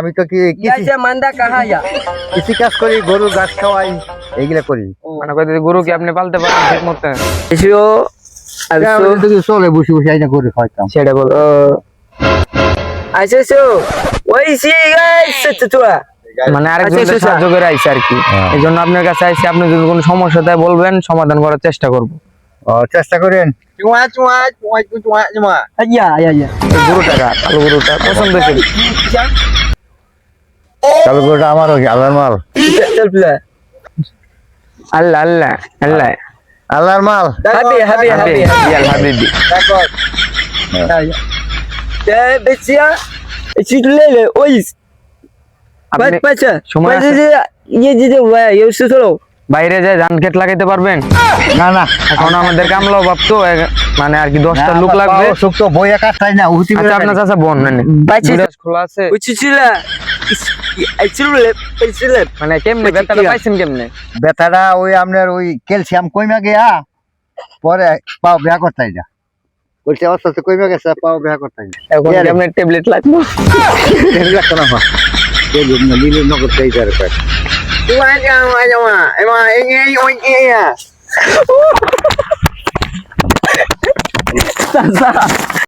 আমি তো কি जैसे मंदा कहाँ या কৃষি কাজ করি, গরু ঘাস খাওয়াই, এইগুলা করি। মানে কই গরু কি আপনি পালতে পারেন ঠিক মতো? इसो চলে বসে বসে আইনা গরু খাওয়াইতাম। সেটা বলো। ऐसे सो वही सी गाइस चुआ মানে আরেকজন সাহায্য করে আইছে আর কি, এই জন্য আপনার কাছে আইছি। আপনি যদি কোনো সমস্যা থাকে বলবেন, সমাধান করার চেষ্টা করব। চেষ্টা করেন। या या या এই গরুটা কালো গরুটা পছন্দ হয়েছে। তবে গরুটা আমার আল্লাহর মাল। चल प्ले আল্লাহ আল্লাহ আল্লাহ আল্লাহর মাল। हैप्पी हैप्पी हैप्पी ইয়াল হাবিবি। ते बेचिया चीट ले ले ओइस আপনি बच्चा সময় আছে? ये जी हुआ है ये उससे थोड़ा বাইরে যায় ধান ক্ষেত লাগাইতে পারবেন? না না, এখন আমাদের কামলা অভাব তো, মানে আর কি 10টা লোক লাগবে। শুক্তো বইয়া কাটাই না, উঠি আচ্ছা আপনার চাচা বোন নানি বাচ্চা খোলা আছে? উচিছিলা আইছিলে আইছিলে মানে কেমনে ব্যথাটা পাইছেন কেমনে? ব্যথাটা ওই আপনার ওই ক্যালসিয়াম কইমা গিয়া পরে পাও বেয়া করতাই না, বলছে অবস্থা তো কইমা গেছে, পাও বেয়া করতাই না। এখন কি আপনার ট্যাবলেট লাগবে? এগুলা কেন হয়? এই জন্য লিলে নগদ চাই যার কাছে। Tuan jama emang ini ya. Sasa.